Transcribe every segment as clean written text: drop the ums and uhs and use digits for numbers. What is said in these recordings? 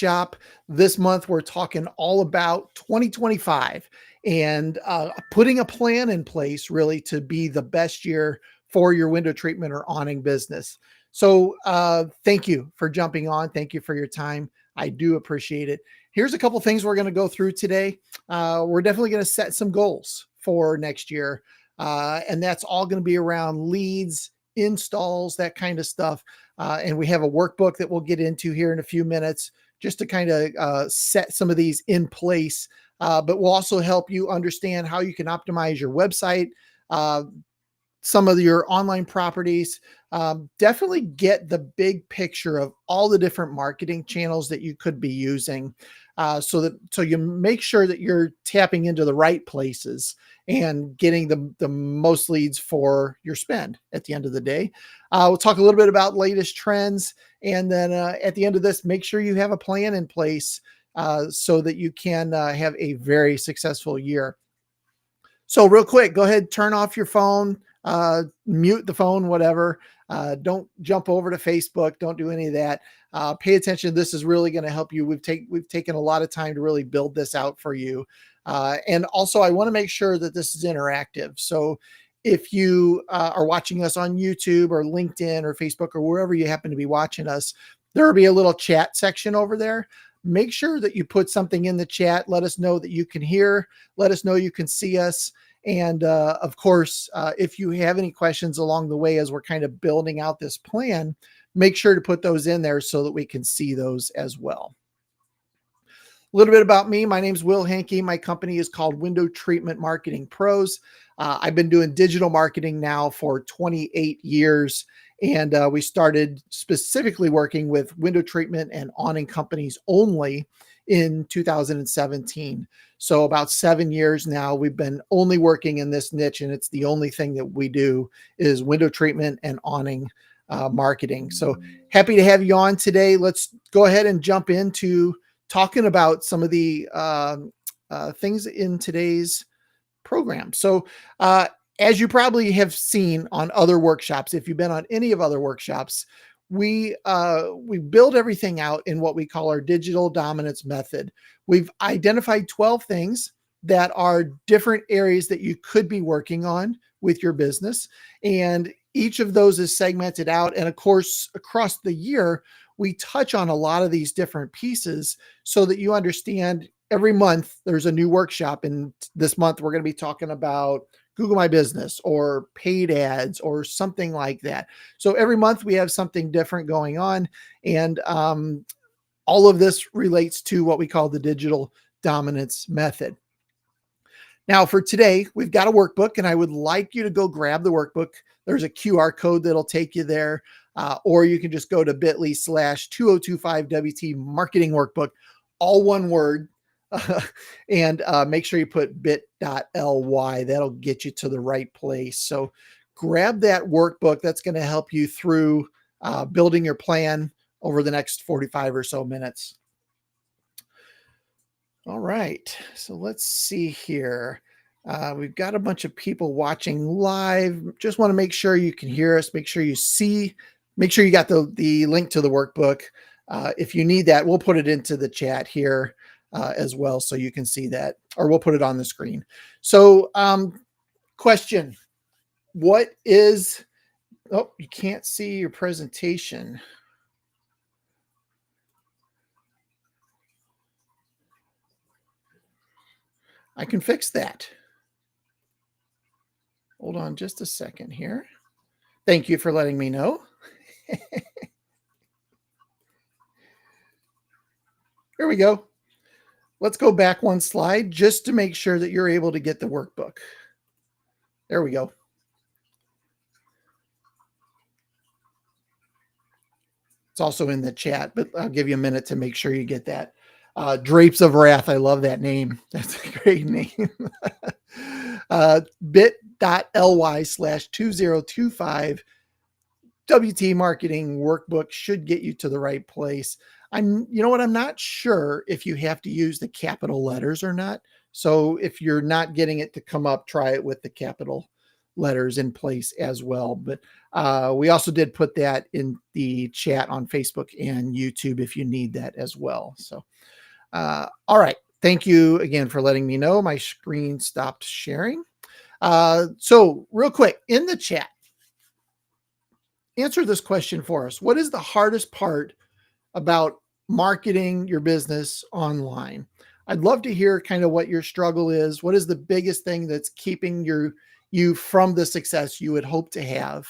workshop. This month, we're talking all about 2025 and putting a plan in place really to be the best year for your window treatment or awning business. So thank you for jumping on. Thank you for your time. I do appreciate it. Here's a couple things we're going to go through today. We're definitely going to set some goals for next year. And that's all going to be around leads, installs, that kind of stuff. And we have a workbook that we'll get into here in a few minutes just to kind of set some of these in place. But we'll also help you understand how you can optimize your website, some of your online properties. Definitely get the big picture of all the different marketing channels that you could be using, so you make sure that you're tapping into the right places and getting the most leads for your spend at the end of the day. We'll talk a little bit about latest trends, and then at the end of this, make sure you have a plan in place so that you can have a very successful year. So real quick, go ahead, turn off your phone, mute the phone, whatever. Don't jump over to Facebook. Don't do any of that. Pay attention. This is really going to help you. We've taken a lot of time to really build this out for you. And also I want to make sure that this is interactive. So if you are watching us on YouTube or LinkedIn or Facebook or wherever you happen to be watching us, there will be a little chat section over there. Make sure that you put something in the chat. Let us know that you can hear. Let us know you can see us. And of course, if you have any questions along the way as we're kind of building out this plan, make sure to put those in there so that we can see those as well. A little bit about me. My name is Will Hankey. My company is called Window Treatment Marketing Pros. I've been doing digital marketing now for 28 years. And we started specifically working with window treatment and awning companies only in 2017. So about 7 years now, we've been only working in this niche, and it's the only thing that we do is window treatment and awning marketing. So happy to have you on today. Let's go ahead and jump into talking about some of the things in today's program. So as you probably have seen on other workshops, if you've been on any of other workshops, we build everything out in what we call our digital dominance method. We've identified 12 things that are different areas that you could be working on with your business. And each of those is segmented out. And of course, across the year, we touch on a lot of these different pieces so that you understand every month there's a new workshop. And this month, we're going to be talking about Google My Business or paid ads or something like that. So every month we have something different going on. And all of this relates to what we call the digital dominance method. Now for today, we've got a workbook, and I would like you to go grab the workbook. There's a QR code that'll take you there, or you can just go to bit.ly/2025WT marketing workbook, all one word. And make sure you put bit.ly. That'll get you to the right place. So grab that workbook. That's going to help you through building your plan over the next 45 or so minutes. All right. So let's see here. We've got a bunch of people watching live. Just want to make sure you can hear us. Make sure you see. Make sure you got the link to the workbook. If you need that, we'll put it into the chat here as well, so you can see that, or we'll put it on the screen. So question, what is, oh, you can't see your presentation. I can fix that. Hold on just a second here. Thank you for letting me know. Here we go. Let's go back one slide just to make sure that you're able to get the workbook. There we go. It's also in the chat, but I'll give you a minute to make sure you get that. Drapes of Wrath. I love that name. That's a great name. bit.ly/2025 WT marketing workbook should get you to the right place. You know what? I'm not sure if you have to use the capital letters or not. So if you're not getting it to come up, try it with the capital letters in place as well. But we also did put that in the chat on Facebook and YouTube if you need that as well. So, all right. Thank you again for letting me know. My screen stopped sharing. So real quick, in the chat, answer this question for us. What is the hardest part about marketing your business online? I'd love to hear kind of what your struggle is. What is the biggest thing that's keeping you from the success you would hope to have?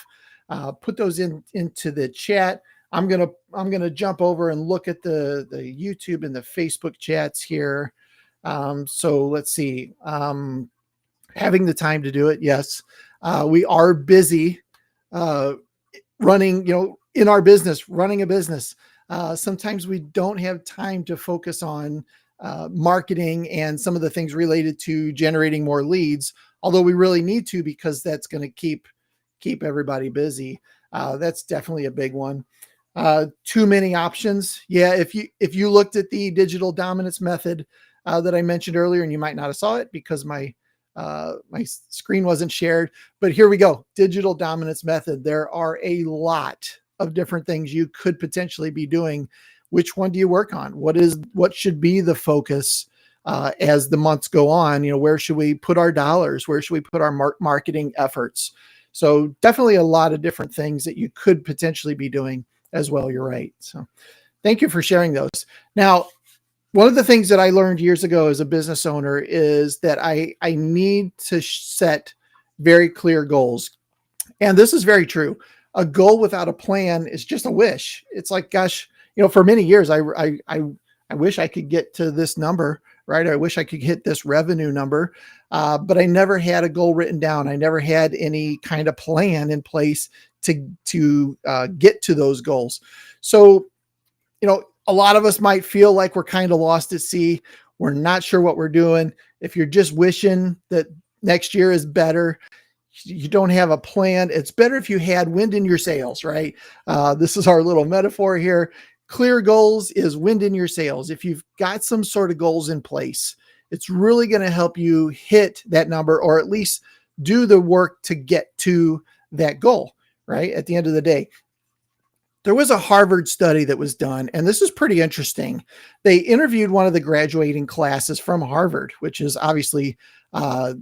Put those into the chat. I'm gonna jump over and look at the YouTube and the Facebook chats here. So let's see. Having the time to do it, yes. We are busy running, in our business, running a business. Sometimes we don't have time to focus on marketing and some of the things related to generating more leads, although we really need to, because that's going to keep everybody busy. That's definitely a big one. Too many options. Yeah, if you looked at the digital dominance method that I mentioned earlier, and you might not have saw it because my screen wasn't shared, but here we go. Digital dominance method. There are a lot of different things you could potentially be doing. Which one do you work on? What should be the focus as the months go on? Where should we put our dollars? Where should we put our marketing efforts? So definitely a lot of different things that you could potentially be doing as well. You're right. So thank you for sharing those. Now, one of the things that I learned years ago as a business owner is that I need to set very clear goals. And this is very true. A goal without a plan is just a wish. It's like, gosh, for many years, I wish I could get to this number, right? I wish I could hit this revenue number, but I never had a goal written down. I never had any kind of plan in place to get to those goals. So, a lot of us might feel like we're kind of lost at sea. We're not sure what we're doing. If you're just wishing that next year is better, you don't have a plan. It's better if you had wind in your sails, right? This is our little metaphor here. Clear goals is wind in your sails. If you've got some sort of goals in place, it's really going to help you hit that number, or at least do the work to get to that goal, right? At the end of the day. There was a Harvard study that was done, and this is pretty interesting. They interviewed one of the graduating classes from Harvard, which is obviously a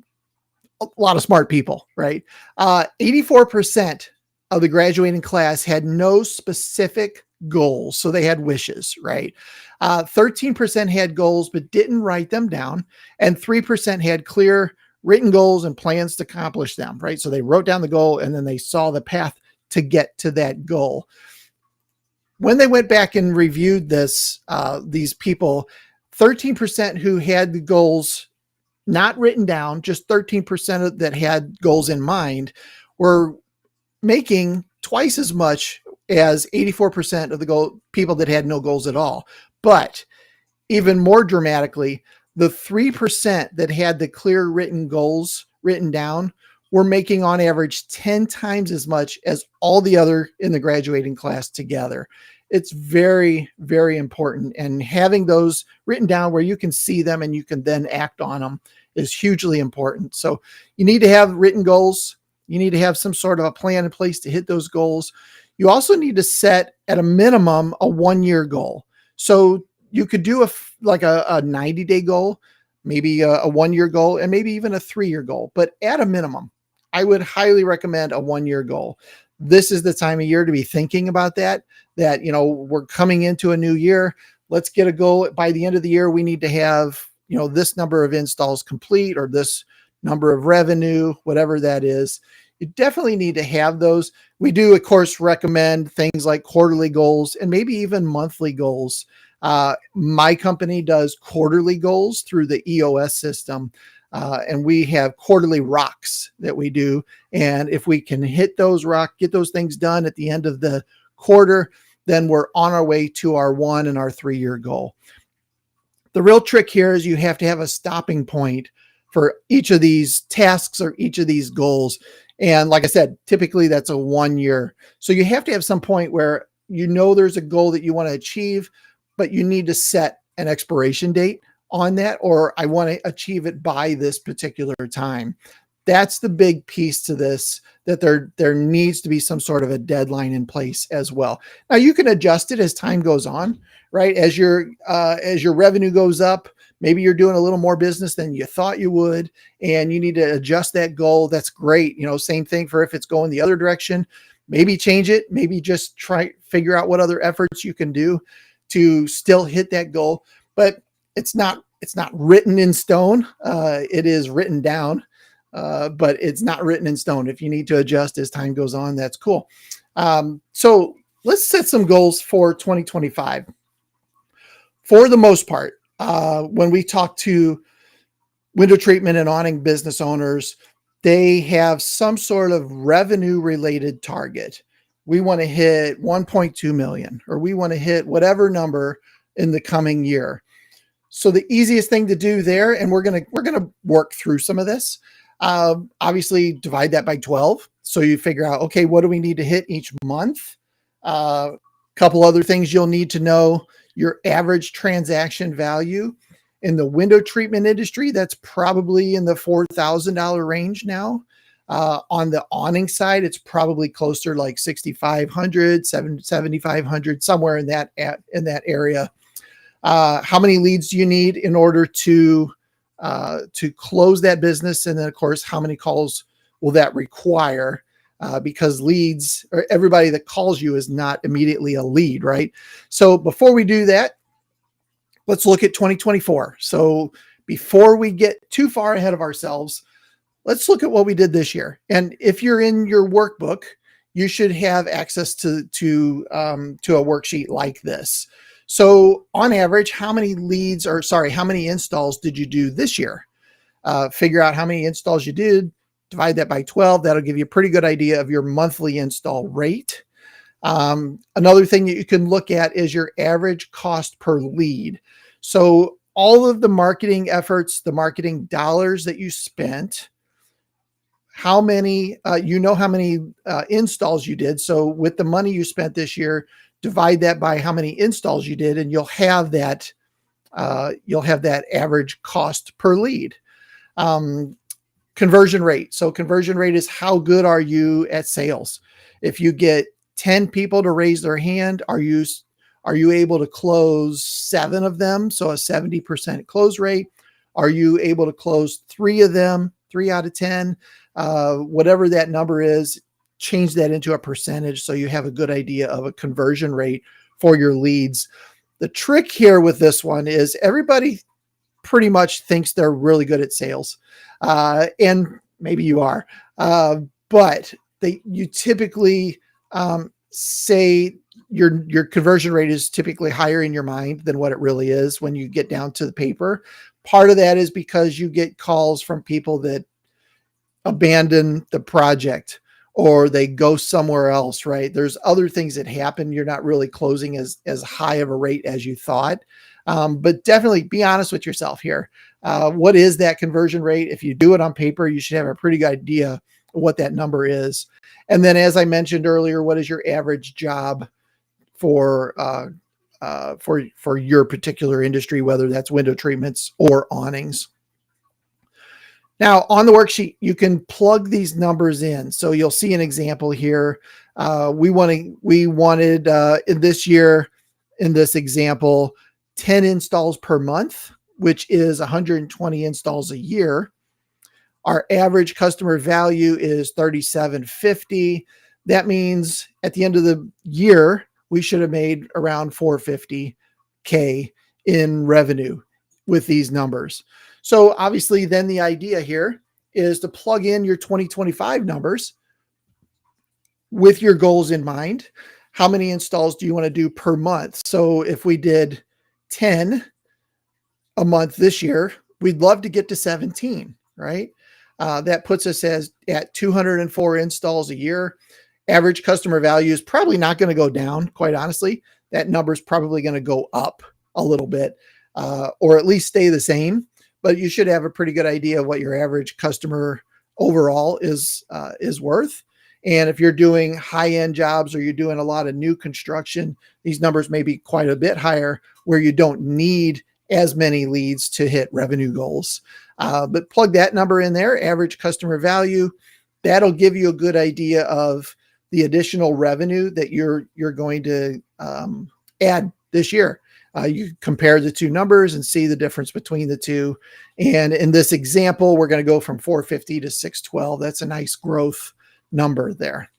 lot of smart people, right? 84% of the graduating class had no specific goals, so they had wishes, right? 13% had goals but didn't write them down, and 3% had clear written goals and plans to accomplish them, right? So they wrote down the goal and then they saw the path to get to that goal. When they went back and reviewed these people, 13% who had the goals not written down, just 13% that had goals in mind, were making twice as much as 84% of the people that had no goals at all. But even more dramatically, the 3% that had the clear written goals written down were making on average 10 times as much as all the other in the graduating class together. It's very, very important. And having those written down where you can see them and you can then act on them is hugely important. So you need to have written goals. You need to have some sort of a plan in place to hit those goals. You also need to set at a minimum a 1-year goal. So you could do a 90-day goal, maybe a 1-year goal, and maybe even a 3-year goal. But at a minimum, I would highly recommend a 1-year goal. This is the time of year to be thinking about that, we're coming into a new year. Let's get a goal. By the end of the year, we need to have, this number of installs complete, or this number of revenue, whatever that is. You definitely need to have those. We do, of course, recommend things like quarterly goals and maybe even monthly goals. My company does quarterly goals through the EOS system. And we have quarterly rocks that we do. And if we can hit those get those things done at the end of the quarter, then we're on our way to our 1 and our 3-year goal. The real trick here is you have to have a stopping point for each of these tasks or each of these goals. And like I said, typically that's a 1 year. So you have to have some point where there's a goal that you want to achieve, but you need to set an expiration date on that, or I want to achieve it by this particular time. that's the big piece to this, that there needs to be some sort of a deadline in place as well. Now you can adjust it as time goes on, right? As your revenue goes up, maybe you're doing a little more business than you thought you would, and you need to adjust that goal. That's great. Same thing for if it's going the other direction, maybe change it, maybe just try figure out what other efforts you can do to still hit that goal. But it's not written in stone. It is written down, but it's not written in stone. If you need to adjust as time goes on, that's cool. So let's set some goals for 2025. For the most part, when we talk to window treatment and awning business owners, they have some sort of revenue related target. We want to hit 1.2 million, or we want to hit whatever number in the coming year. So the easiest thing to do there, and we're gonna work through some of this. Obviously, divide that by 12. So you figure out, okay, what do we need to hit each month? Couple other things you'll need to know: your average transaction value in the window treatment industry. That's probably in the $4,000 range now. On the awning side, it's probably closer like 6,500, 7,500, somewhere in that area. How many leads do you need in order to close that business? And then, of course, how many calls will that require? Because leads, or everybody that calls you, is not immediately a lead, right? So before we do that, let's look at 2024. So before we get too far ahead of ourselves, let's look at what we did this year. And if you're in your workbook, you should have access to a worksheet like this. So on average, how many installs did you do this year? Figure out how many installs you did, divide that by 12. That'll give you a pretty good idea of your monthly install rate. Another thing that you can look at is your average cost per lead. So all of the marketing efforts, the marketing dollars that you spent, how many installs you did. So with the money you spent this year, divide that by how many installs you did, and you'll have that average cost per lead. Conversion rate. So conversion rate is how good are you at sales? If you get 10 people to raise their hand, are you able to close 7 of them? So a 70% close rate. Are you able to close 3 of them, 3 out of 10? Whatever that number is, change that into a percentage so you have a good idea of a conversion rate for your leads. The trick here with this one is everybody pretty much thinks they're really good at sales. And maybe you are, but you typically say your conversion rate is typically higher in your mind than what it really is when you get down to the paper. Part of that is because you get calls from people that abandon the project or they go somewhere else, right? There's other things that happen. You're not really closing as high of a rate as you thought. But definitely be honest with yourself here. What is that conversion rate? If you do it on paper, you should have a pretty good idea of what that number is. And then, as I mentioned earlier, what is your average job for your particular industry, whether that's window treatments or awnings? Now, on the worksheet, you can plug these numbers in. So you'll see an example here. We wanted in this year, in this example, 10 installs per month, which is 120 installs a year. Our average customer value is $37.50. That means at the end of the year, we should have made around $450K in revenue with these numbers. So obviously then the idea here is to plug in your 2025 numbers with your goals in mind. How many installs do you want to do per month? So if we did 10 a month this year, we'd love to get to 17, right? That puts us at 204 installs a year. Average customer value is probably not going to go down, quite honestly. That number is probably going to go up a little bit, or at least stay the same. But you should have a pretty good idea of what your average customer overall is worth. And if you're doing high-end jobs or you're doing a lot of new construction, these numbers may be quite a bit higher, where you don't need as many leads to hit revenue goals. But plug that number in there, average customer value. That'll give you a good idea of the additional revenue that you're going to add this year. You compare the two numbers and see the difference between the two. And in this example, we're going to go from 450 to 612. That's a nice growth number there.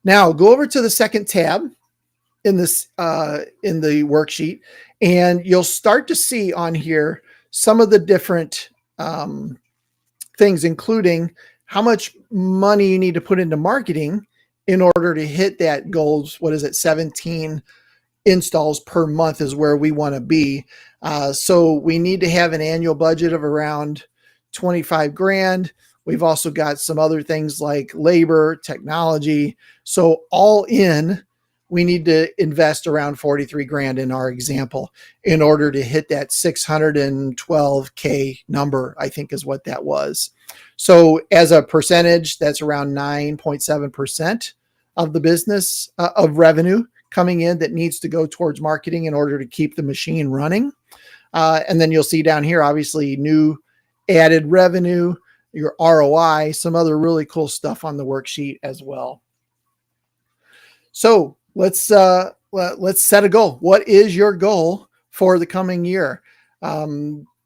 Now go over to the second tab in this in the worksheet, and you'll start to see on here some of the different things, including how much money you need to put into marketing in order to hit that goals. What is it? 17 installs per month is where we want to be. So we need to have an annual budget of around 25 grand. We've also got some other things like labor, technology. So all in, we need to invest around 43 grand in our example in order to hit that 612K number, I think is what that was. So as a percentage, that's around 9.7% of the business of revenue coming in that needs to go towards marketing in order to keep the machine running. And then you'll see down here, obviously, new added revenue, your ROI, some other really cool stuff on the worksheet as well. So let's set a goal. What is your goal for the coming year?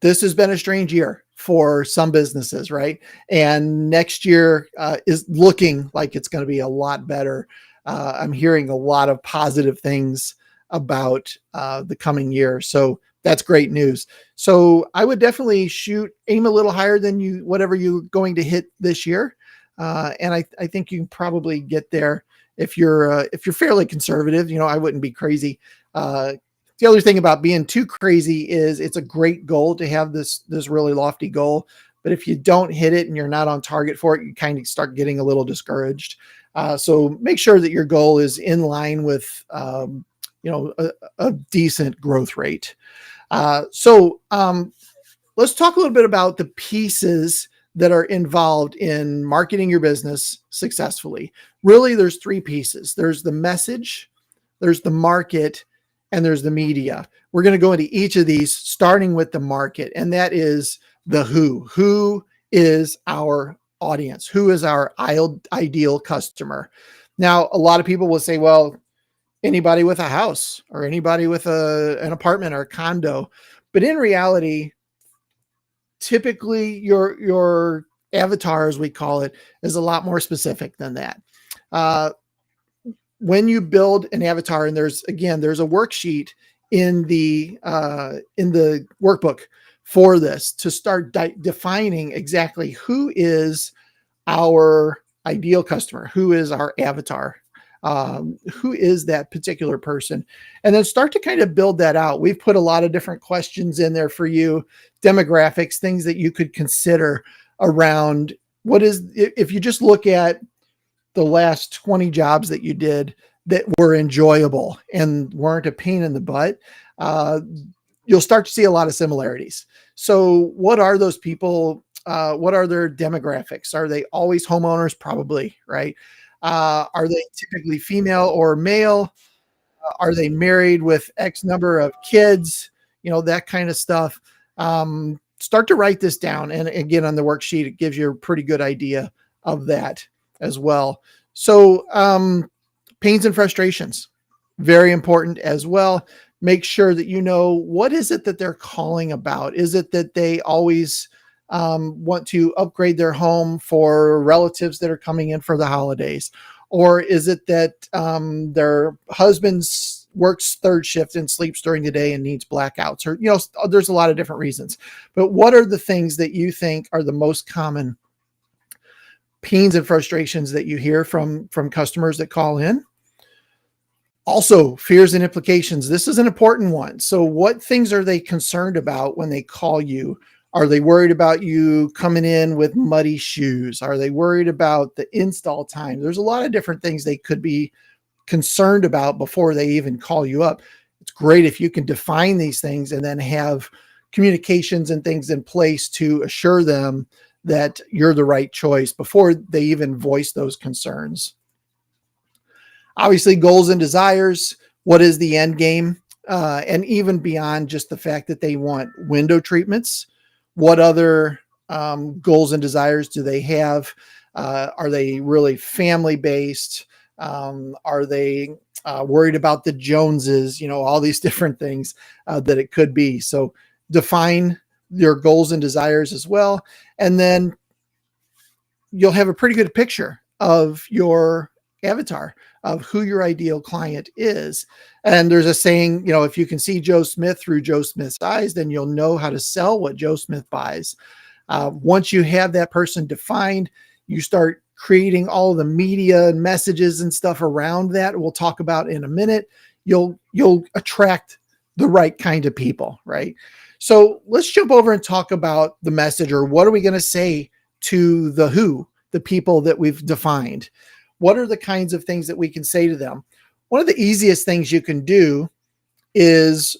This has been a strange year for some businesses, right? And next year is looking like it's going to be a lot better. I'm hearing a lot of positive things about the coming year. So that's great news. So I would definitely aim a little higher than whatever you're going to hit this year. And I think you can probably get there if you're fairly conservative. I wouldn't be crazy. The other thing about being too crazy is it's a great goal to have this really lofty goal. But if you don't hit it and you're not on target for it, you kind of start getting a little discouraged. So make sure that your goal is in line with, a decent growth rate. So let's talk a little bit about the pieces that are involved in marketing your business successfully. Really, there's three pieces. There's the message, there's the market, and there's the media. We're going to go into each of these, starting with the market, and that is the who. Who is our audience? Who is our ideal customer? Now, a lot of people will say, well, anybody with a house or anybody with an apartment or a condo. But in reality, typically your avatar, as we call it, is a lot more specific than that. When you build an avatar, and there's a worksheet in the workbook for this to start defining exactly who is our ideal customer, who is our avatar, who is that particular person, and then start to kind of build that out. We've put a lot of different questions in there for you, demographics, things that you could consider around if you just look at the last 20 jobs that you did that were enjoyable and weren't a pain in the butt, you'll start to see a lot of similarities. So what are those people? What are their demographics? Are they always homeowners? Probably, right? Are they typically female or male? Are they married with X number of kids? That kind of stuff. Start to write this down. And again, on the worksheet, it gives you a pretty good idea of that as well. So pains and frustrations, very important as well. Make sure that you know, what is it that they're calling about? Is it that they always want to upgrade their home for relatives that are coming in for the holidays? Or is it that their husband works third shift and sleeps during the day and needs blackouts? Or, there's a lot of different reasons. But what are the things that you think are the most common pains and frustrations that you hear from customers that call in? Also, fears and implications. This is an important one. So what things are they concerned about when they call you? Are they worried about you coming in with muddy shoes? Are they worried about the install time? There's a lot of different things they could be concerned about before they even call you up. It's great if you can define these things and then have communications and things in place to assure them that you're the right choice before they even voice those concerns. Obviously, goals and desires. What is the end game? and even beyond just the fact that they want window treatments, what other goals and desires do they have? Are they really family based? Are they worried about the Joneses? All these different things that it could be. So define your goals and desires as well. And then you'll have a pretty good picture of your avatar, of who your ideal client is. And there's a saying, if you can see Joe Smith through Joe Smith's eyes, then you'll know how to sell what Joe Smith buys. Once you have that person defined, you start creating all the media and messages and stuff around that we'll talk about in a minute. You'll attract the right kind of people, right? So let's jump over and talk about the message, or what are we going to say to the people that we've defined? What are the kinds of things that we can say to them? One of the easiest things you can do is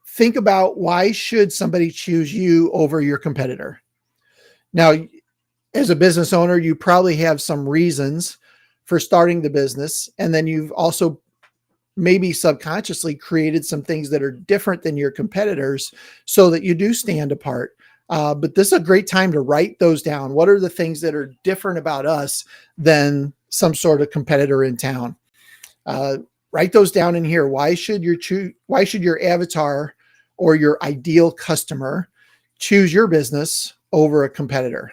think about, why should somebody choose you over your competitor? Now, as a business owner, you probably have some reasons for starting the business. And then you've also maybe subconsciously created some things that are different than your competitors so that you do stand apart. But this is a great time to write those down. What are the things that are different about us than some sort of competitor in town? Write those down in here. Why should your avatar or your ideal customer choose your business over a competitor?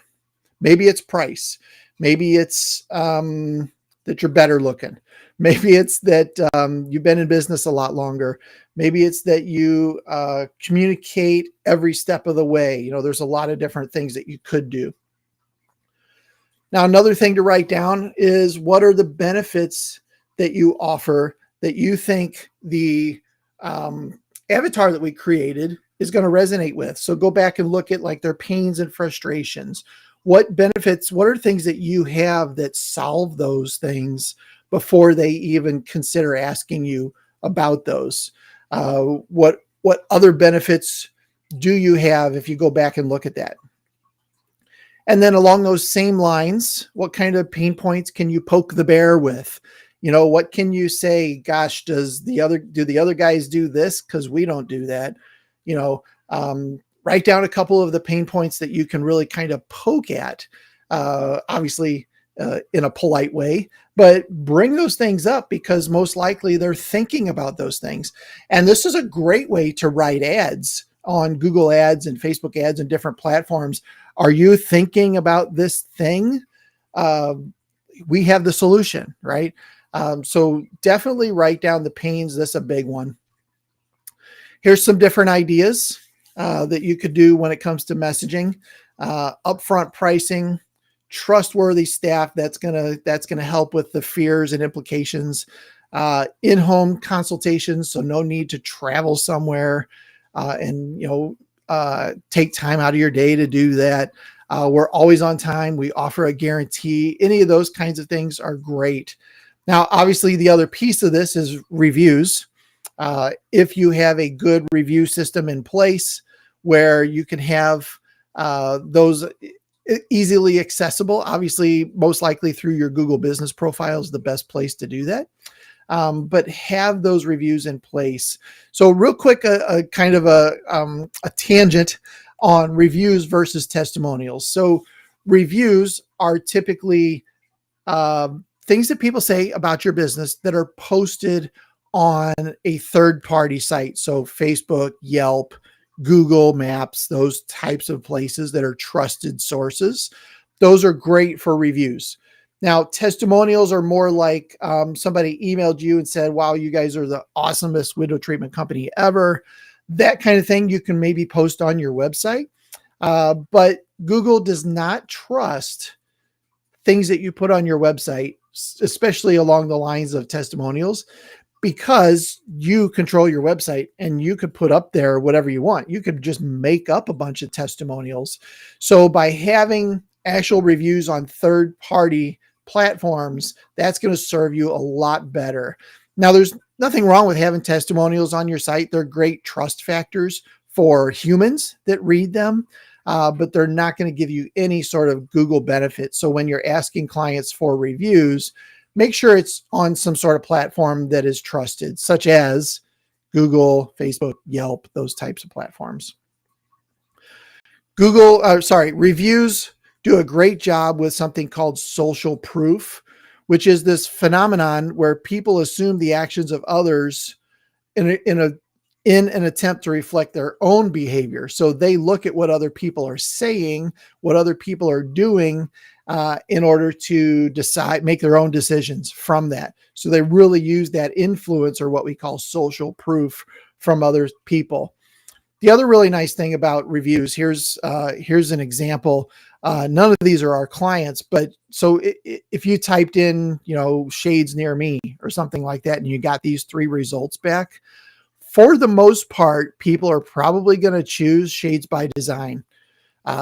Maybe it's price. Maybe it's that you're better looking. Maybe it's that you've been in business a lot longer. Maybe it's that you communicate every step of the way. There's a lot of different things that you could do. Now, another thing to write down is, what are the benefits that you offer that you think the avatar that we created is going to resonate with? So go back and look at like their pains and frustrations. What benefits, what are things that you have that solve those things before they even consider asking you about those? What other benefits do you have if you go back and look at that? And then along those same lines, what kind of pain points can you poke the bear with? What can you say? Gosh, do the other guys do this? Because we don't do that. Write down a couple of the pain points that you can really kind of poke at, obviously in a polite way, but bring those things up, because most likely they're thinking about those things. And this is a great way to write ads on Google Ads and Facebook ads and different platforms. Are you thinking about this thing? We have the solution, right? So definitely write down the pains. That's a big one. Here's some different ideas that you could do when it comes to messaging. Upfront pricing, trustworthy staff. That's gonna help with the fears and implications. In-home consultations, so no need to travel somewhere and take time out of your day to do that. We're always on time. We offer a guarantee. Any of those kinds of things are great. Now, obviously, the other piece of this is reviews. If you have a good review system in place where you can have those easily accessible, obviously, most likely through your Google business profile is the best place to do that. But have those reviews in place. So real quick, a kind of a tangent on reviews versus testimonials. So reviews are typically things that people say about your business that are posted on a third-party site. So Facebook, Yelp, Google Maps, those types of places that are trusted sources. Those are great for reviews. Now, testimonials are more like somebody emailed you and said, wow, you guys are the awesomest window treatment company ever. That kind of thing you can maybe post on your website. But Google does not trust things that you put on your website, especially along the lines of testimonials, because you control your website and you could put up there whatever you want. You could just make up a bunch of testimonials. So by having actual reviews on third-party platforms, that's going to serve you a lot better. Now, there's nothing wrong with having testimonials on your site. They're great trust factors for humans that read them, but they're not going to give you any sort of Google benefit. So when you're asking clients for reviews, make sure it's on some sort of platform that is trusted, such as Google, Facebook, Yelp, those types of platforms. Reviews do a great job with something called social proof, which is this phenomenon where people assume the actions of others in an attempt to reflect their own behavior. So they look at what other people are saying, what other people are doing, in order to make their own decisions from that. So they really use that influence, or what we call social proof, from other people. The other really nice thing about reviews, here's an example. None of these are our clients, but so if you typed in, shades near me or something like that, and you got these 3 results back, for the most part, people are probably going to choose Shades by Design.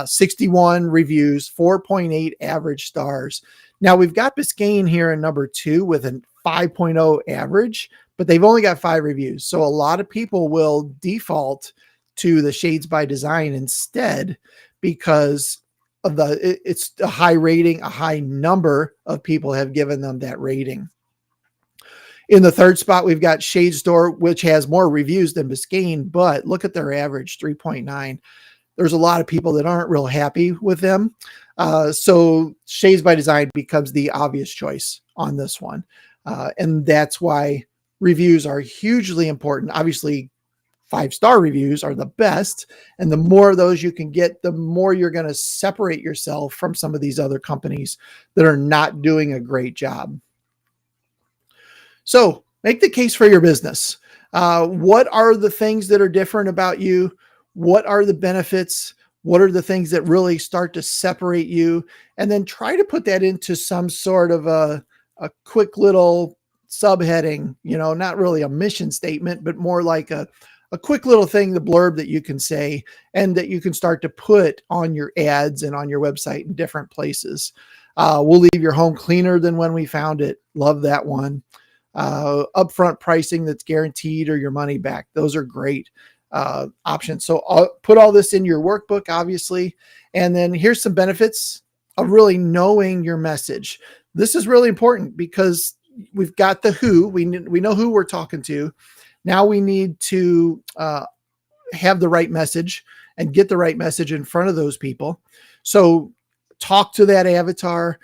61 reviews, 4.8 average stars. Now we've got Biscayne here in number 2 with a 5.0 average, but they've only got 5 reviews. So a lot of people will default to the Shades by Design instead, because of it's a high rating, a high number of people have given them that rating. In the 3rd spot, we've got Shade Store, which has more reviews than Biscayne, but look at their average, 3.9. There's a lot of people that aren't real happy with them. So Shades by Design becomes the obvious choice on this one. And that's why reviews are hugely important. Obviously, 5-star reviews are the best. And the more of those you can get, the more you're going to separate yourself from some of these other companies that are not doing a great job. So make the case for your business. What are the things that are different about you? What are the benefits? What are the things that really start to separate you? And then try to put that into some sort of a quick little subheading, not really a mission statement, but more like a quick little thing, the blurb that you can say, and that you can start to put on your ads and on your website in different places. We'll leave your home cleaner than when we found it. Love that one. Upfront pricing that's guaranteed, or your money back. Those are great options. So I'll put all this in your workbook, obviously. And then here's some benefits of really knowing your message. This is really important because we've got the who. We know who we're talking to. Now we need to have the right message and get the right message in front of those people. So talk to that avatar,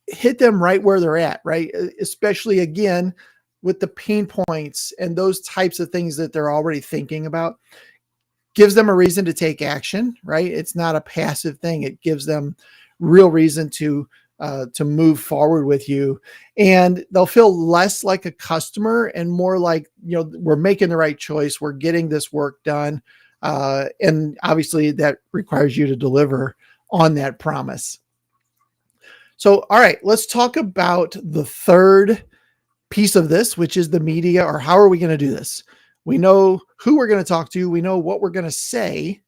hit them right where they're at, right? Especially, again, with the pain points and those types of things that they're already thinking about. Gives them a reason to take action, right? It's not a passive thing. It gives them real reason to move forward with you, and they'll feel less like a customer and more like, we're making the right choice. We're getting this work done. And obviously that requires you to deliver on that promise. So, all right, let's talk about the 3rd piece of this, which is the media, or how are we going to do this? We know who we're going to talk to. We know what we're going to say.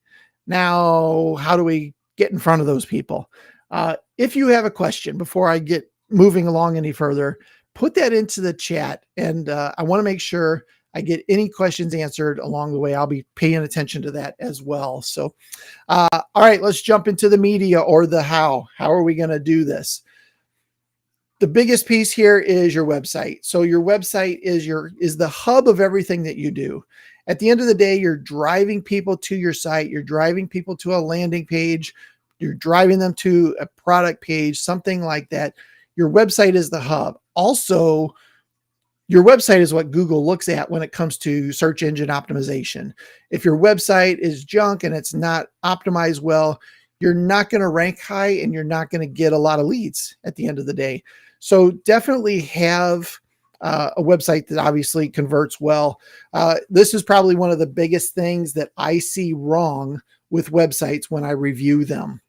Now, how do we get in front of those people? If you have a question, before I get moving along any further, put that into the chat. And I want to make sure I get any questions answered along the way. I'll be paying attention to that as well. So, all right, let's jump into the media, or the how. How are we going to do this? The biggest piece here is your website. So your website is the hub of everything that you do. At the end of the day, you're driving people to your site. You're driving people to a landing page. You're driving them to a product page, something like that. Your website is the hub. Also, your website is what Google looks at when it comes to search engine optimization. If your website is junk and it's not optimized well, you're not going to rank high, and you're not going to get a lot of leads at the end of the day. So definitely have a website that obviously converts well. This is probably one of the biggest things that I see wrong with websites when I review them.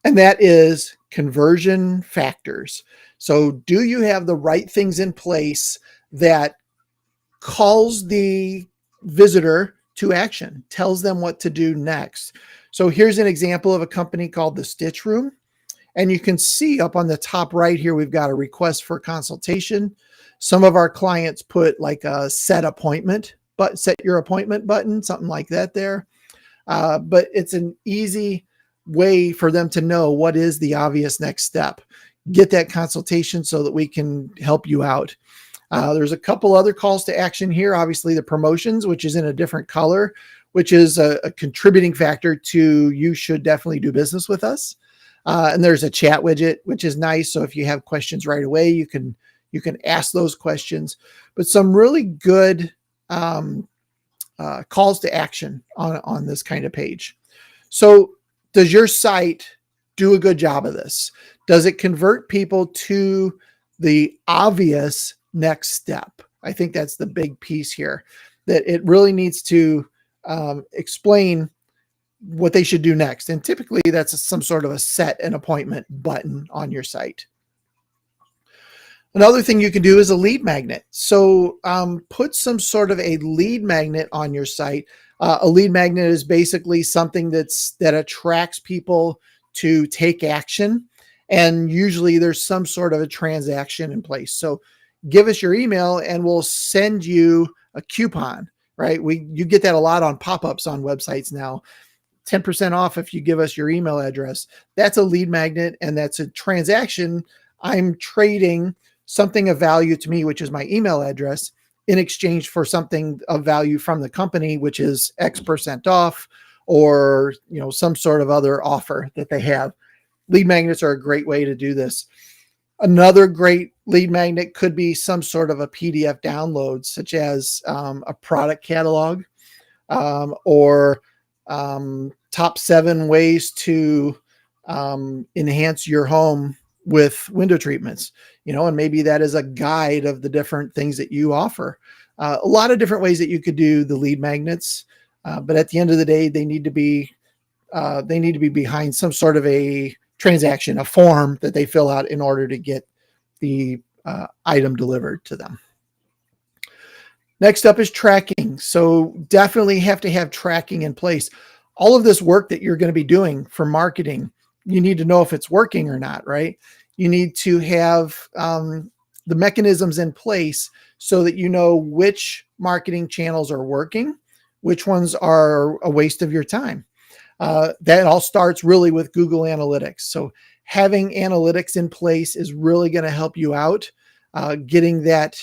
And that is conversion factors. So do you have the right things in place that calls the visitor to action, tells them what to do next? So here's an example of a company called The Stitch Room. And you can see up on the top right here, we've got a request for consultation. Some of our clients put like a set your appointment button, something like that there. But it's an easy way for them to know what is the obvious next step. Get that consultation so that we can help you out. There's a couple other calls to action here. Obviously, the promotions, which is in a different color, which is a contributing factor to you should definitely do business with us. And there's a chat widget, which is nice. So if you have questions right away, you can ask those questions. But some really good calls to action on this kind of page. So does your site do a good job of this? Does it convert people to the obvious next step? I think that's the big piece here, that it really needs to explain what they should do next. And typically that's some sort of a set an appointment button on your site. Another thing you can do is a lead magnet. So put some sort of a lead magnet on your site. A lead magnet is basically something that attracts people to take action. And usually there's some sort of a transaction in place. So give us your email and we'll send you a coupon, right? You get that a lot on pop-ups on websites now. 10% off if you give us your email address. That's a lead magnet, and that's a transaction. I'm trading something of value to me, which is my email address, in exchange for something of value from the company, which is X% off, or some sort of other offer that they have. Lead magnets are a great way to do this. Another great lead magnet could be some sort of a PDF download, such as a product catalog, or top 7 ways to enhance your home with window treatments, and maybe that is a guide of the different things that you offer. A lot of different ways that you could do the lead magnets, but at the end of the day, they need to be behind some sort of a transaction, a form that they fill out in order to get the item delivered to them. Next up is tracking. So definitely have to have tracking in place. All of this work that you're going to be doing for marketing, you need to know if it's working or not, right? You need to have the mechanisms in place so that you know which marketing channels are working, which ones are a waste of your time. That all starts really with Google Analytics. So having analytics in place is really going to help you out getting that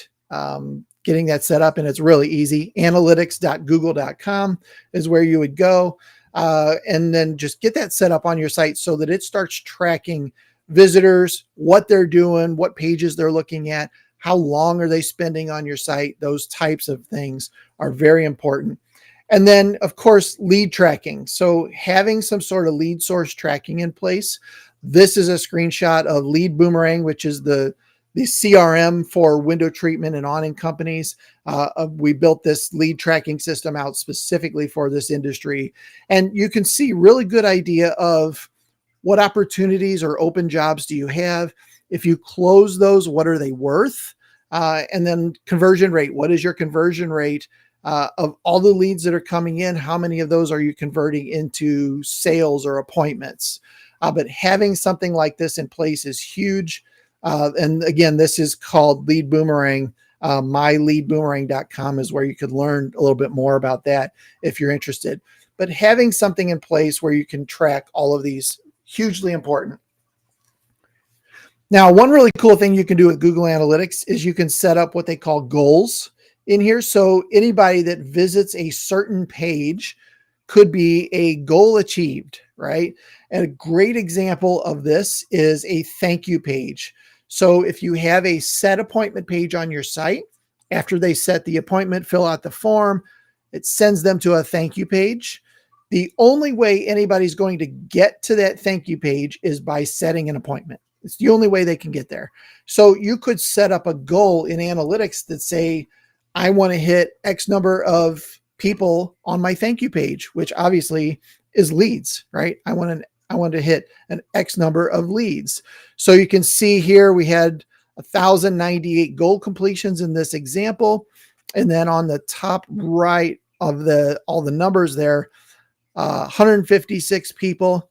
set up, and it's really easy. Analytics.google.com is where you would go, and then just get that set up on your site so that it starts tracking visitors, what they're doing, what pages they're looking at, how long are they spending on your site. Those types of things are very important. And then, of course, lead tracking. So having some sort of lead source tracking in place. This is a screenshot of Lead Boomerang, which is the CRM for window treatment and awning companies. We built this lead tracking system out specifically for this industry. And you can see really good idea of what opportunities or open jobs do you have? If you close those, what are they worth? And then conversion rate. What is your conversion rate of all the leads that are coming in? How many of those are you converting into sales or appointments? But having something like this in place is huge. And again, this is called Lead Boomerang. myleadboomerang.com is where you could learn a little bit more about that if you're interested. But having something in place where you can track all of these, hugely important. Now, one really cool thing you can do with Google Analytics is you can set up what they call goals in here. So anybody that visits a certain page could be a goal achieved, right? And a great example of this is a thank you page. So if you have a set appointment page on your site, after they set the appointment, fill out the form, it sends them to a thank you page. The only way anybody's going to get to that thank you page is by setting an appointment. It's the only way they can get there. So you could set up a goal in analytics that say, I want to hit X number of people on my thank you page, which obviously is leads, right? I want to hit an X number of leads. So you can see here we had 1,098 goal completions in this example. And then on the top right of all the numbers there, 156 people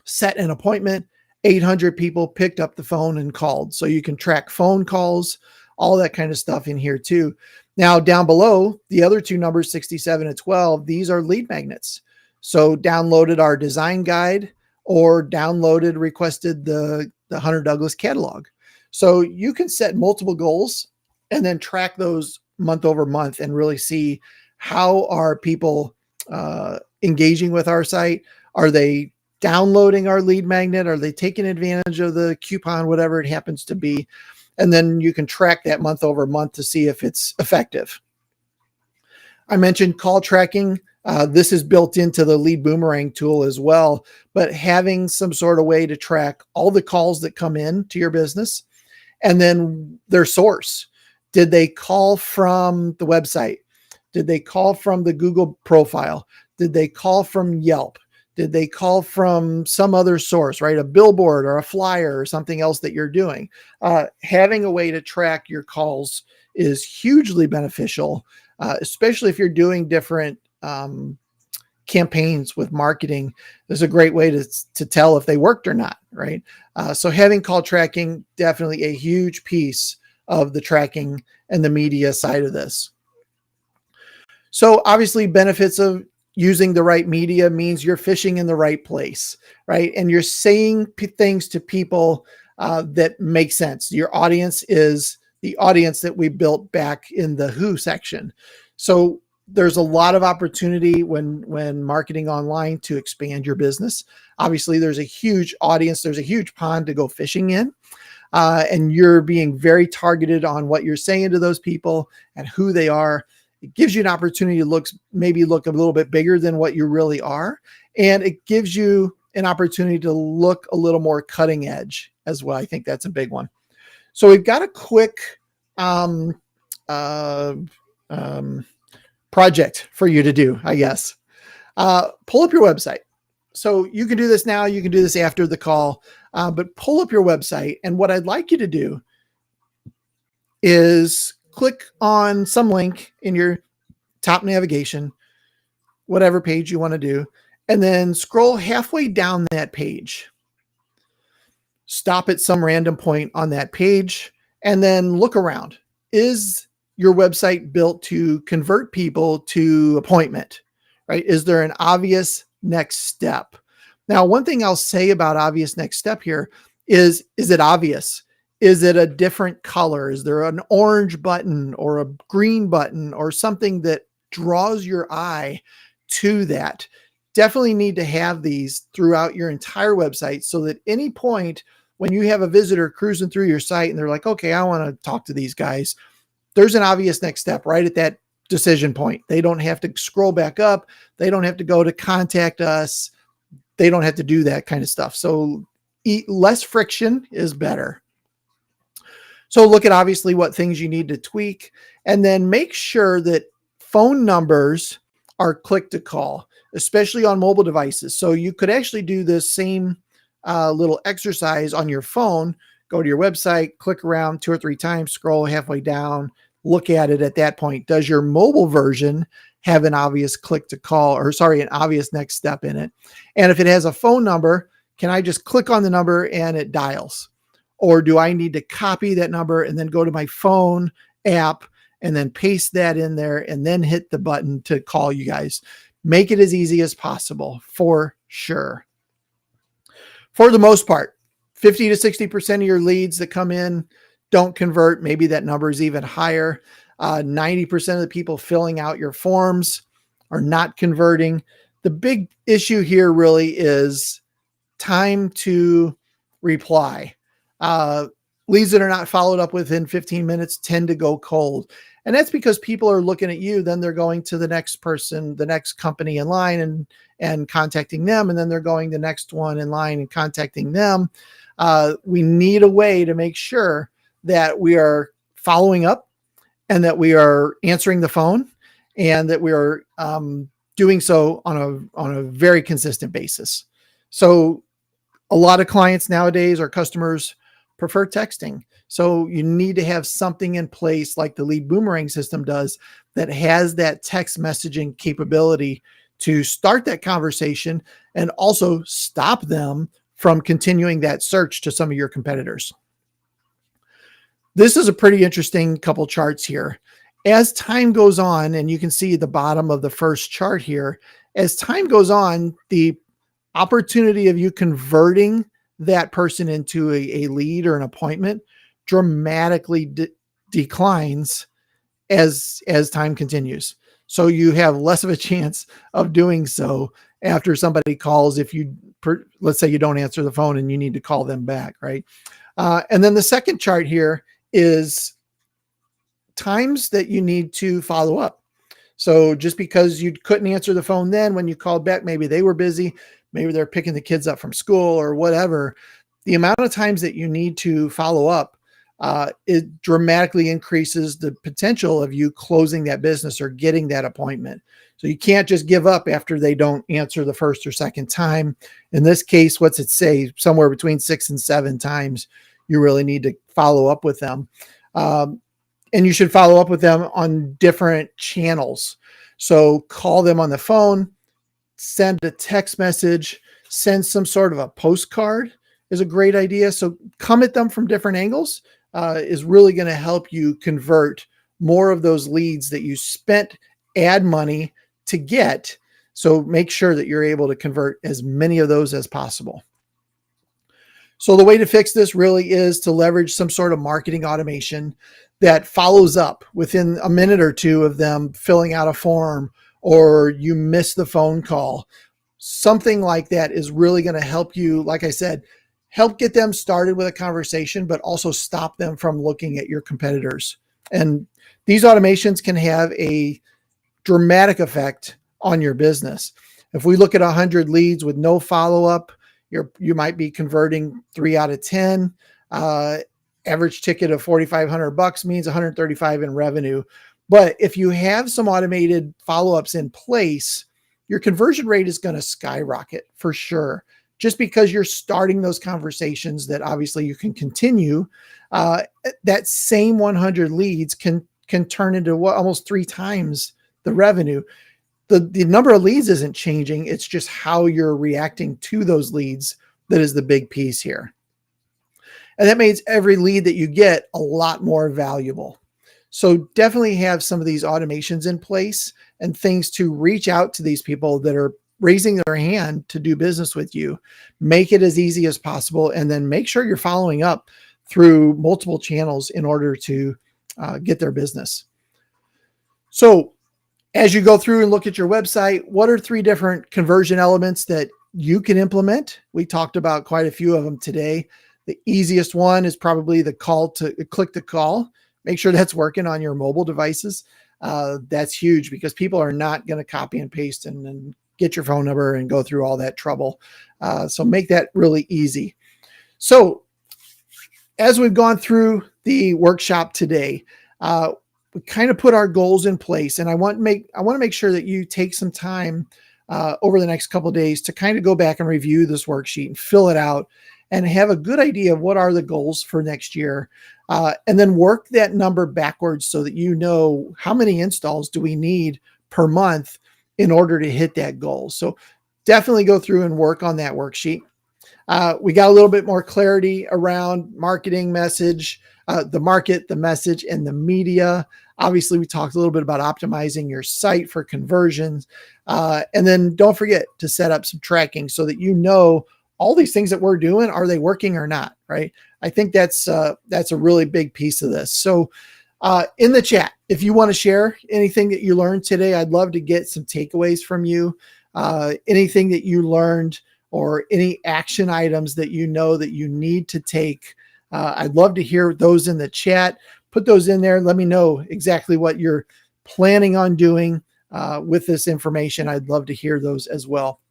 set an appointment, 800 people picked up the phone and called. So you can track phone calls, all that kind of stuff in here too. Now down below, the other two numbers, 67 and 12, these are lead magnets. So downloaded our design guide or requested the Hunter Douglas catalog. So you can set multiple goals and then track those month over month and really see how are people engaging with our site. Are they downloading our lead magnet? Are they taking advantage of the coupon, whatever it happens to be? And then you can track that month over month to see if it's effective. I mentioned call tracking. This is built into the Lead Boomerang tool as well, but having some sort of way to track all the calls that come in to your business and then their source. Did they call from the website? Did they call from the Google profile? Did they call from Yelp? Did they call from some other source, right? A billboard or a flyer or something else that you're doing? Having a way to track your calls is hugely beneficial, especially if you're doing different campaigns with marketing. There's a great way to tell if they worked or not, right? So having call tracking, definitely a huge piece of the tracking and the media side of this. So obviously benefits of using the right media means you're fishing in the right place, right? And you're saying things to people that make sense. Your audience is the audience that we built back in the Who section. So there's a lot of opportunity when marketing online to expand your business. Obviously, there's a huge audience. There's a huge pond to go fishing in. And you're being very targeted on what you're saying to those people and who they are. It gives you an opportunity to maybe look a little bit bigger than what you really are. And it gives you an opportunity to look a little more cutting edge as well. I think that's a big one. So we've got a quick project for you to do, I guess. Pull up your website. So you can do this now. You can do this after the call, but pull up your website. And what I'd like you to do is click on some link in your top navigation, whatever page you want to do, and then scroll halfway down that page. Stop at some random point on that page and then look around. Is your website built to convert people to appointment, right? Is there an obvious next step? Now, one thing I'll say about obvious next step here is it obvious? Is it a different color? Is there an orange button or a green button or something that draws your eye to that? Definitely need to have these throughout your entire website so that any point when you have a visitor cruising through your site and they're like, okay, I want to talk to these guys, there's an obvious next step right at that decision point. They don't have to scroll back up. They don't have to go to contact us. They don't have to do that kind of stuff. So less friction is better. So look at obviously what things you need to tweak, and then make sure that phone numbers are click to call, especially on mobile devices. So you could actually do this same little exercise on your phone. Go to your website, click around 2 or 3 times, scroll halfway down, look at it at that point. Does your mobile version have an obvious click to call, or an obvious next step in it? And if it has a phone number, can I just click on the number and it dials? Or do I need to copy that number and then go to my phone app and then paste that in there and then hit the button to call you guys? Make it as easy as possible for sure. For the most part, 50 to 60% of your leads that come in don't convert. Maybe that number is even higher. 90% of the people filling out your forms are not converting. The big issue here really is time to reply. Leads that are not followed up within 15 minutes tend to go cold. And that's because people are looking at you, then they're going to the next person, the next company in line and contacting them. And then they're going the next one in line and contacting them. We need a way to make sure that we are following up and that we are answering the phone and that we are doing so on a very consistent basis. So a lot of clients nowadays or customers prefer texting. So you need to have something in place like the Lead Boomerang system does that has that text messaging capability to start that conversation and also stop them from continuing that search to some of your competitors. This is a pretty interesting couple charts here. As time goes on, and you can see the bottom of the first chart here, as time goes on, the opportunity of you converting that person into a lead or an appointment dramatically declines as time continues. So you have less of a chance of doing so after somebody calls if you, let's say you don't answer the phone and you need to call them back, right? And then the second chart here is times that you need to follow up. So just because you couldn't answer the phone then when you called back, maybe they were busy, maybe they're picking the kids up from school or whatever, the amount of times that you need to follow up, it dramatically increases the potential of you closing that business or getting that appointment. So you can't just give up after they don't answer the first or second time. In this case, what's it say? Somewhere between 6 and 7 times you really need to follow up with them. And you should follow up with them on different channels. So call them on the phone, send a text message, send some sort of a postcard is a great idea. So come at them from different angles is really going to help you convert more of those leads that you spent ad money to get. So make sure that you're able to convert as many of those as possible. So the way to fix this really is to leverage some sort of marketing automation that follows up within a minute or two of them filling out a form, or you miss the phone call. Something like that is really going to help you, like I said, help get them started with a conversation, but also stop them from looking at your competitors. And these automations can have a dramatic effect on your business. If we look at 100 leads with no follow-up, you might be converting 3 out of 10. Average ticket of $4,500 means 135 in revenue. But if you have some automated follow-ups in place, your conversion rate is going to skyrocket for sure. Just because you're starting those conversations that obviously you can continue, that same 100 leads can turn into almost 3 times the revenue. The number of leads isn't changing. It's just how you're reacting to those leads that is the big piece here. And that means every lead that you get a lot more valuable. So definitely have some of these automations in place and things to reach out to these people that are raising their hand to do business with you. Make it as easy as possible, and then make sure you're following up through multiple channels in order to get their business. So as you go through and look at your website, what are 3 different conversion elements that you can implement? We talked about quite a few of them today. The easiest one is probably the click to call. Make sure that's working on your mobile devices. That's huge because people are not going to copy and paste and get your phone number and go through all that trouble. So make that really easy. So as we've gone through the workshop today, we kind of put our goals in place, and I want to make sure that you take some time over the next couple of days to kind of go back and review this worksheet and fill it out and have a good idea of what are the goals for next year. And then work that number backwards so that you know how many installs do we need per month in order to hit that goal. So definitely go through and work on that worksheet. We got a little bit more clarity around marketing message, the market, the message, and the media. Obviously, we talked a little bit about optimizing your site for conversions. And then don't forget to set up some tracking so that you know all these things that we're doing, are they working or not, right? I think that's a really big piece of this. So in the chat, if you want to share anything that you learned today, I'd love to get some takeaways from you. Anything that you learned or any action items that you know that you need to take. I'd love to hear those in the chat. Put those in there. Let me know exactly what you're planning on doing with this information. I'd love to hear those as well.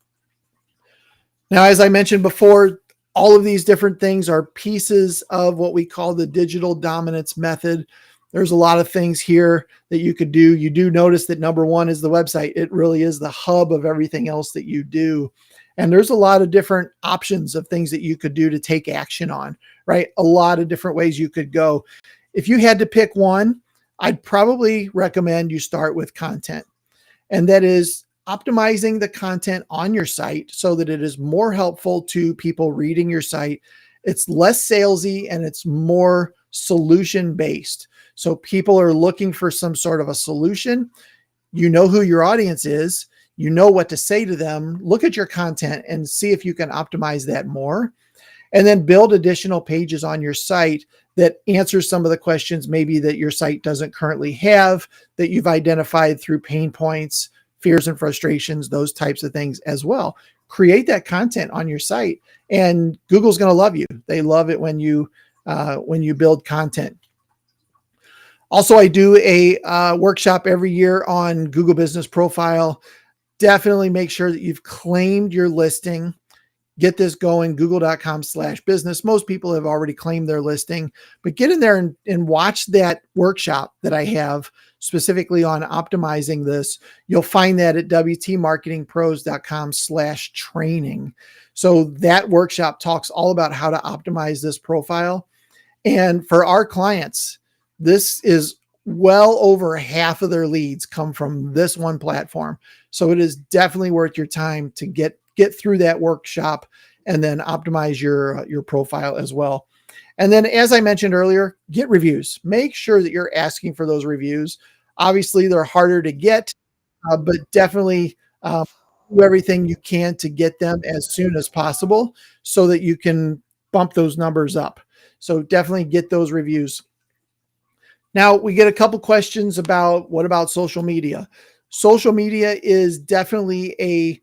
Now, as I mentioned before, all of these different things are pieces of what we call the digital dominance method. There's a lot of things here that you could do. You do notice that number 1 is the website. It really is the hub of everything else that you do. And there's a lot of different options of things that you could do to take action on, right? A lot of different ways you could go. If you had to pick one, I'd probably recommend you start with content. And that is optimizing the content on your site so that it is more helpful to people reading your site. It's less salesy and it's more solution based. So people are looking for some sort of a solution. You know who your audience is. You know what to say to them. Look at your content and see if you can optimize that more. And then build additional pages on your site that answers some of the questions maybe that your site doesn't currently have, that you've identified through pain points, fears and frustrations, those types of things as well. Create that content on your site, and Google's going to love you. They love it when you build content. Also, I do a workshop every year on Google Business Profile. Definitely make sure that you've claimed your listing. Get this going, google.com/business. Most people have already claimed their listing, but get in there and watch that workshop that I have specifically on optimizing this. You'll find that at wtmarketingpros.com/training. So that workshop talks all about how to optimize this profile. And for our clients, this is well over half of their leads come from this one platform. So it is definitely worth your time to get through that workshop and then optimize your profile as well. And then, as I mentioned earlier, get reviews. Make sure that you're asking for those reviews. Obviously, they're harder to get, but definitely do everything you can to get them as soon as possible so that you can bump those numbers up. So definitely get those reviews. Now, we get a couple questions about what about social media? Social media is definitely a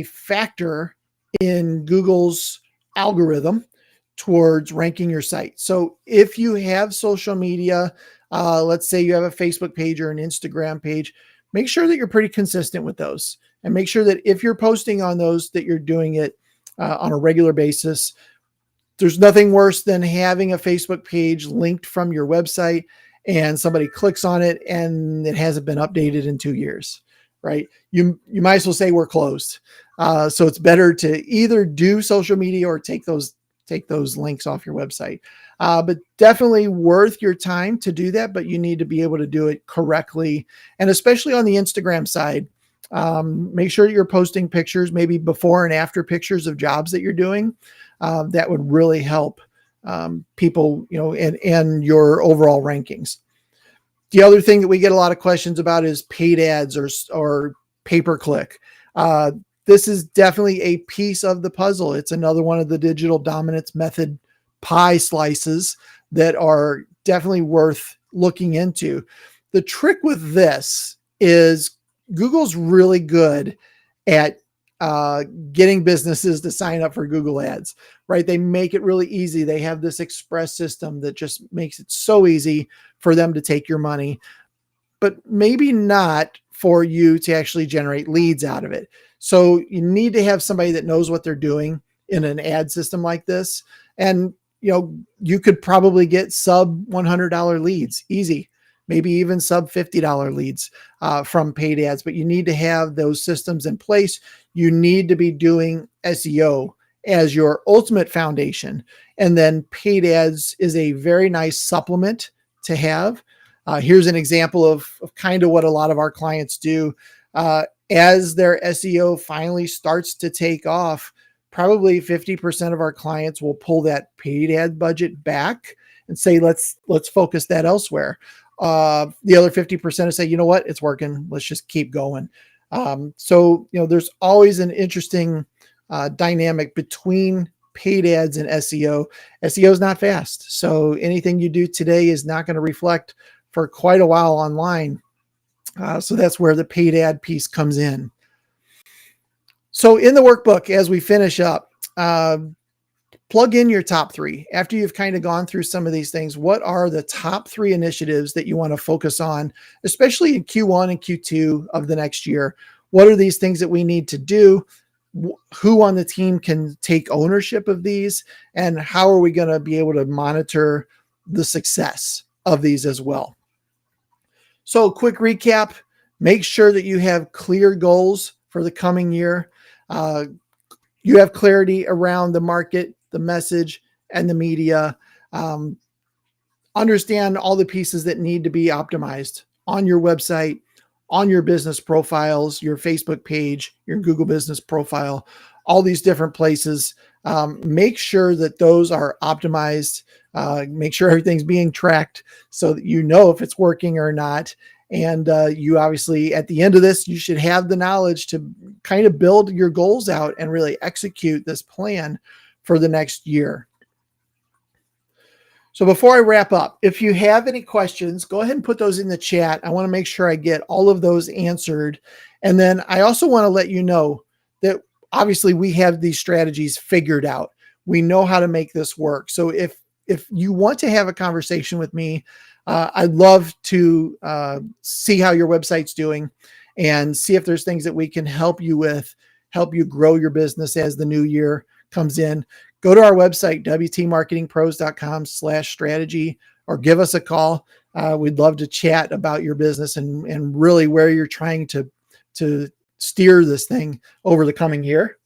factor in Google's algorithm towards ranking your site. So if you have social media, let's say you have a Facebook page or an Instagram page, make sure that you're pretty consistent with those, and make sure that if you're posting on those, that you're doing it on a regular basis. There's nothing worse than having a Facebook page linked from your website and somebody clicks on it and it hasn't been updated in 2 years, right? You might as well say we're closed. So it's better to either do social media or take those links off your website. But definitely worth your time to do that, but you need to be able to do it correctly. And especially on the Instagram side, make sure you're posting pictures, maybe before and after pictures of jobs that you're doing. That would really help people, and your overall rankings. The other thing that we get a lot of questions about is paid ads or pay-per-click. This is definitely a piece of the puzzle. It's another one of the digital dominance method pie slices that are definitely worth looking into. The trick with this is Google's really good at getting businesses to sign up for Google Ads, right? They make it really easy. They have this express system that just makes it so easy for them to take your money, but maybe not for you to actually generate leads out of it. So you need to have somebody that knows what they're doing in an ad system like this. And, you could probably get sub $100 leads, easy, maybe even sub $50 leads from paid ads, but you need to have those systems in place. You need to be doing SEO as your ultimate foundation. And then paid ads is a very nice supplement to have. Here's an example of kind of what a lot of our clients do. As their SEO finally starts to take off, probably 50% of our clients will pull that paid ad budget back and say, let's focus that elsewhere. The other 50% will say, you know what, it's working. Let's just keep going. So there's always an interesting dynamic between paid ads and SEO. SEO is not fast. So anything you do today is not going to reflect for quite a while online. So that's where the paid ad piece comes in. So in the workbook, as we finish up, plug in your top three. After you've kind of gone through some of these things, what are the top three initiatives that you want to focus on, especially in Q1 and Q2 of the next year? What are these things that we need to do? Who on the team can take ownership of these? And how are we going to be able to monitor the success of these as well? So quick recap, make sure that you have clear goals for the coming year. You have clarity around the market, the message, and the media. Understand all the pieces that need to be optimized on your website, on your business profiles, your Facebook page, your Google business profile, all these different places. Make sure that those are optimized. Make sure everything's being tracked so that you know if it's working or not. And you obviously, at the end of this, you should have the knowledge to kind of build your goals out and really execute this plan for the next year. So before I wrap up, if you have any questions, go ahead and put those in the chat. I want to make sure I get all of those answered. And then I also want to let you know that obviously we have these strategies figured out. We know how to make this work. So if you want to have a conversation with me, I'd love to see how your website's doing and see if there's things that we can help you with, help you grow your business as the new year comes in. Go to our website, wtmarketingpros.com/strategy, or give us a call. We'd love to chat about your business and really where you're trying to steer this thing over the coming year.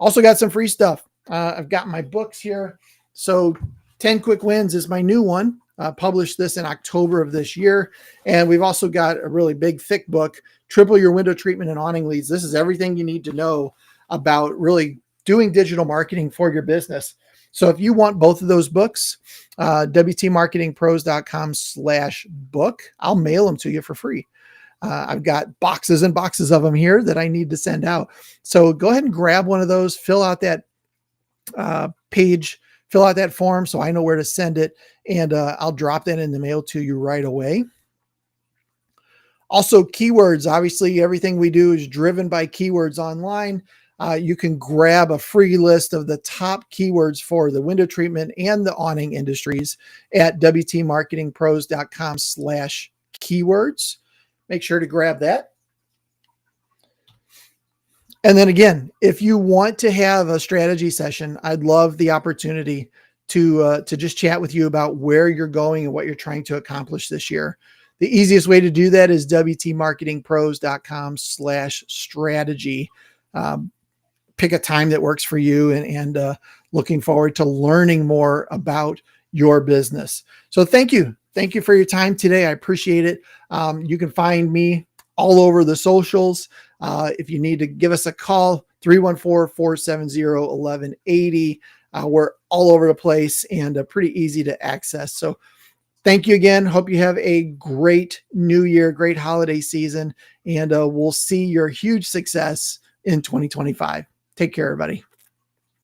Also got some free stuff. I've got my books here. So 10 Quick Wins is my new one. Published this in October of this year. And we've also got a really big, thick book, Triple Your Window Treatment and Awning Leads. This is everything you need to know about really doing digital marketing for your business. So if you want both of those books, wtmarketingpros.com/book, I'll mail them to you for free. I've got boxes and boxes of them here that I need to send out. So go ahead and grab one of those, fill out that page, fill out that form so I know where to send it, and I'll drop that in the mail to you right away. Also, keywords. Obviously, everything we do is driven by keywords online. You can grab a free list of the top keywords for the window treatment and the awning industries at wtmarketingpros.com/keywords. Make sure to grab that. And then again, if you want to have a strategy session, I'd love the opportunity to just chat with you about where you're going and what you're trying to accomplish this year. The easiest way to do that is wtmarketingpros.com/strategy. Pick a time that works for you, and looking forward to learning more about your business. So thank you. Thank you for your time today. I appreciate it. You can find me all over the socials. If you need to give us a call, 314-470-1180. We're all over the place and pretty easy to access. So thank you again. Hope you have a great new year, great holiday season, and we'll see your huge success in 2025. Take care, everybody.